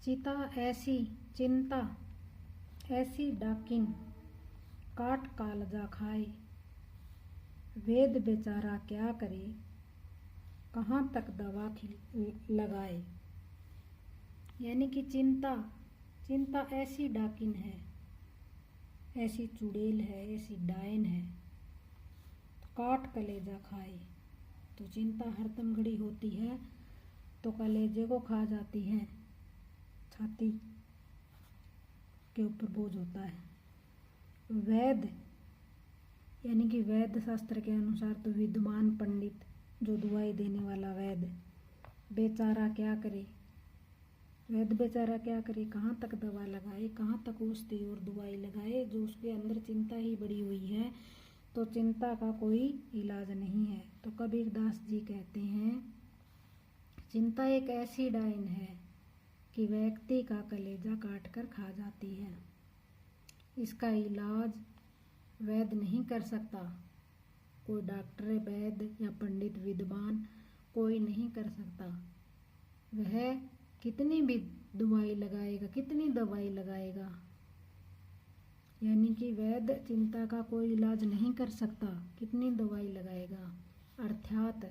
चिता ऐसी चिंता ऐसी डाकिन, काट कालजा खाए। वेद बेचारा क्या करे, कहाँ तक दवा लगाए। यानी कि चिंता ऐसी डाकिन है, ऐसी चुड़ैल है, ऐसी डायन है, काट कलेजा खाए। तो चिंता हरदम घड़ी होती है तो कलेजे को खा जाती है, छाती के ऊपर बोझ होता है। वैद यानी कि वैद्य शास्त्र के अनुसार तो विद्वान पंडित, जो दवाई देने वाला वैद्य, बेचारा क्या करे, वैद्य बेचारा क्या करे, कहाँ तक दवा लगाए, कहाँ तक औषधि और दवाई लगाए। जो उसके अंदर चिंता ही बड़ी हुई है तो चिंता का कोई इलाज नहीं है। तो कबीरदास जी कहते हैं, चिंता एक ऐसी डायन है कि व्यक्ति का कलेजा काट कर खा जाती है। इसका इलाज वैद्य नहीं कर सकता, कोई डॉक्टर वैद्य या पंडित विद्वान कोई नहीं कर सकता। वह कितनी भी दवाई लगाएगा, कितनी दवाई लगाएगा, यानी कि वैद्य चिंता का कोई इलाज नहीं कर सकता, कितनी दवाई लगाएगा। अर्थात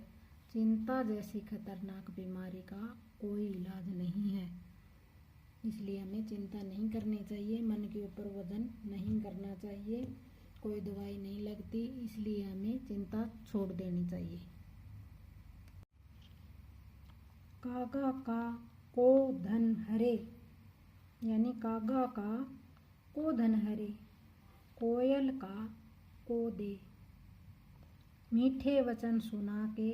चिंता जैसी खतरनाक बीमारी का कोई इलाज नहीं है। इसलिए हमें चिंता नहीं करनी चाहिए, मन के ऊपर वजन नहीं करना चाहिए। कोई दवाई नहीं लगती, इसलिए हमें चिंता छोड़ देनी चाहिए। कागा का को धन हरे, यानी कागा का को धन हरे, कोयल का को दे। मीठे वचन सुना के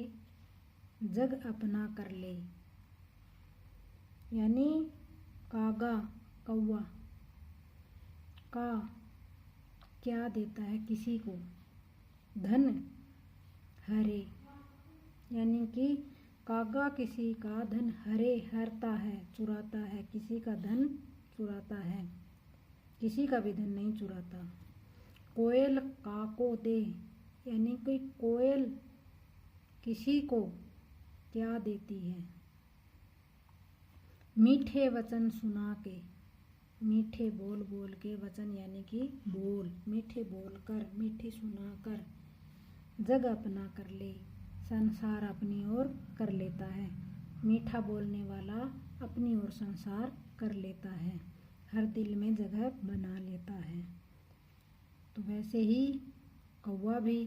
जग अपना कर ले। यानी कागा कौवा का क्या देता है किसी को, धन हरे, यानी कि कागा किसी का धन हरता है, चुराता है, किसी का धन चुराता है, किसी का भी धन नहीं चुराता। कोयल का को दे, यानी कि कोयल किसी को क्या देती है। मीठे वचन सुना के, मीठे बोल बोल के, वचन यानी कि बोल, मीठे बोल कर, मीठे सुना कर जग अपना कर ले, संसार अपनी ओर कर लेता है। मीठा बोलने वाला अपनी ओर संसार कर लेता है, हर दिल में जगह बना लेता है। तो वैसे ही कौवा भी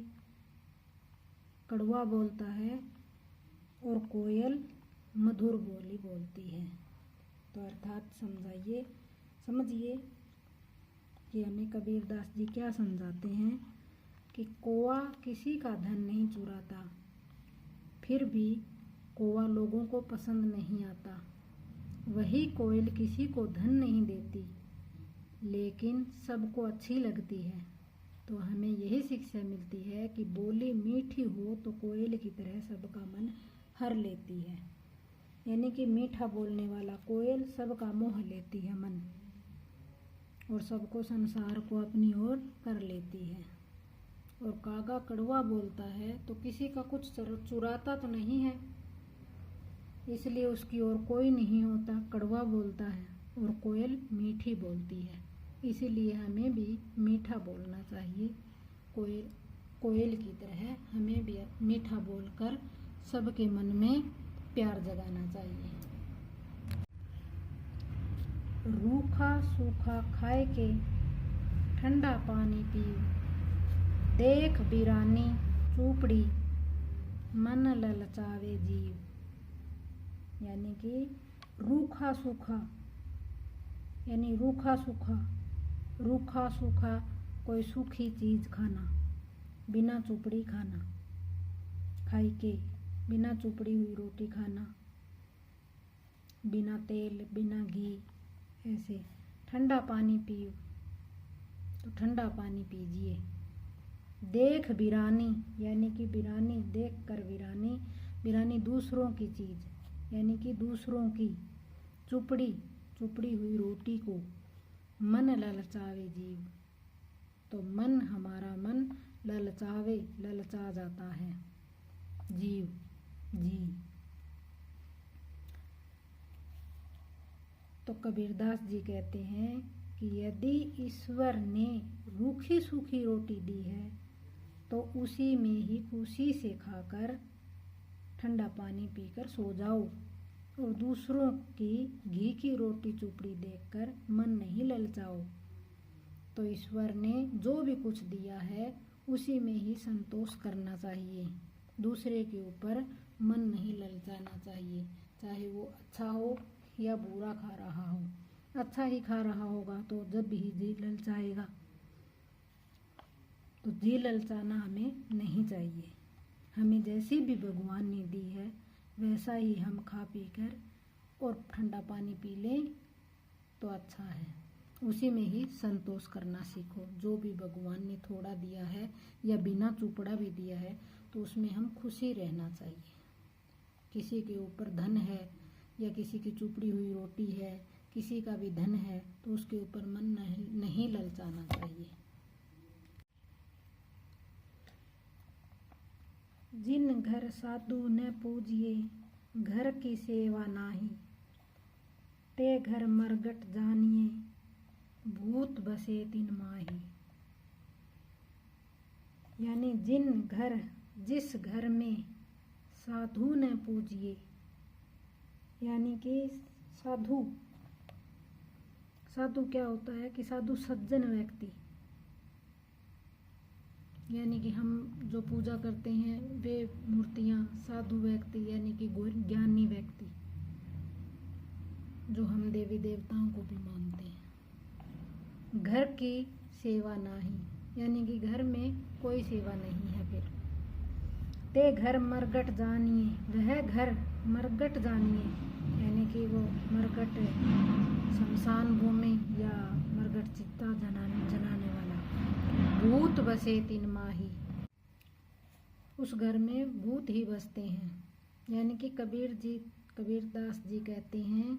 कड़वा बोलता है और कोयल मधुर बोली बोलती है। तो अर्थात समझिए कि हमें कबीरदास जी क्या समझाते हैं कि कौवा किसी का धन नहीं चुराता, फिर भी कौवा लोगों को पसंद नहीं आता। वही कोयल किसी को धन नहीं देती, लेकिन सबको अच्छी लगती है। तो हमें यही शिक्षा मिलती है कि बोली मीठी हो तो कोयल की तरह सबका मन हर लेती है। यानी कि मीठा बोलने वाला कोयल सबका मोह लेती है मन, और सबको संसार को अपनी ओर कर लेती है। और कागा कड़वा बोलता है तो किसी का कुछ चुराता तो नहीं है, इसलिए उसकी ओर कोई नहीं होता, कड़वा बोलता है। और कोयल मीठी बोलती है, इसीलिए हमें भी मीठा बोलना चाहिए। कोयल की तरह हमें भी मीठा बोलकर सबके मन में प्यार जगाना चाहिए। रूखा सूखा खाए के ठंडा पानी पियो, देख बिरानी चूपड़ी मन ललचावे जीव। यानी कि रूखा सूखा, यानी रूखा सूखा कोई सूखी चीज खाना, बिना चुपड़ी खाना, खाई के बिना चुपड़ी हुई रोटी खाना, बिना तेल बिना घी, ऐसे। ठंडा पानी पियो, तो ठंडा पानी पीजिए। देख बिरानी, यानी कि बिरानी देख कर वीरानी, वीरानी दूसरों की चीज, यानी कि दूसरों की चुपड़ी हुई रोटी को मन ललचावे जीव। तो मन, हमारा मन ललचा जाता है जीव। तो कबीरदास जी कहते हैं कि यदि ईश्वर ने रूखी सूखी रोटी दी है तो उसी में ही खुशी से खाकर ठंडा पानी पीकर सो जाओ, और दूसरों की घी की रोटी चुपड़ी देखकर मन नहीं ललचाओ। तो ईश्वर ने जो भी कुछ दिया है उसी में ही संतोष करना चाहिए, दूसरे के ऊपर मन नहीं ललचाना चाहिए, चाहे वो अच्छा हो या बुरा खा रहा हो। अच्छा ही खा रहा होगा तो जब भी जी ललचाएगा, तो जी ललचाना हमें नहीं चाहिए। हमें जैसी भी भगवान ने दी है वैसा ही हम खा पी कर और ठंडा पानी पी लें तो अच्छा है, उसी में ही संतोष करना सीखो। जो भी भगवान ने थोड़ा दिया है या बिना चुपड़ा भी दिया है तो उसमें हम खुशी रहना चाहिए। किसी के ऊपर धन है या किसी की चुपड़ी हुई रोटी है, किसी का भी धन है तो उसके ऊपर मन नहीं ललचाना चाहिए। जिन घर साधु न पूजिए घर की सेवा नाही, ते घर मरगट जानिए भूत बसे तिन माही। यानी जिस घर में साधु न पूजिए, यानी कि साधु क्या होता है कि साधु सज्जन व्यक्ति, यानी कि हम जो पूजा करते हैं वे मूर्तियाँ, साधु व्यक्ति यानी कि ज्ञानी व्यक्ति जो हम देवी देवताओं को भी मानते हैं। घर की सेवा नाही, यानी कि घर में कोई सेवा नहीं है। फिर ते घर मरगट जानिए, वह घर मरगट जानिए, यानी कि वो मरगट शमशान भूमि या मरगट चित्ता जलाने वाला। भूत बसे तिन माही, उस घर में भूत ही बसते हैं। यानी कि कबीरदास जी कहते हैं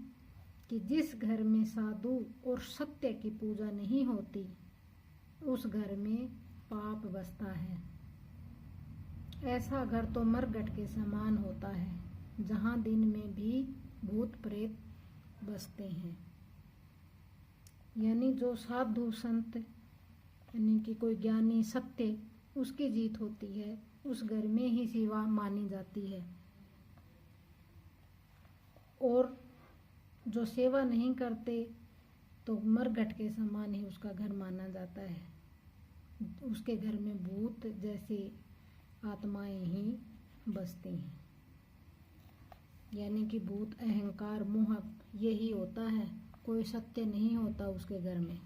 कि जिस घर में साधु और सत्य की पूजा नहीं होती उस घर में पाप बसता है। ऐसा घर तो मरगट के समान होता है, जहाँ दिन में भी भूत प्रेत बसते हैं। यानी जो साधु संत यानी कि कोई ज्ञानी सत्य, उसकी जीत होती है, उस घर में ही सेवा मानी जाती है। और जो सेवा नहीं करते तो मरघट के समान ही उसका घर माना जाता है। उसके घर में भूत जैसी आत्माएं ही बसती हैं। यानी कि भूत, अहंकार, मोह यही होता है, कोई सत्य नहीं होता उसके घर में।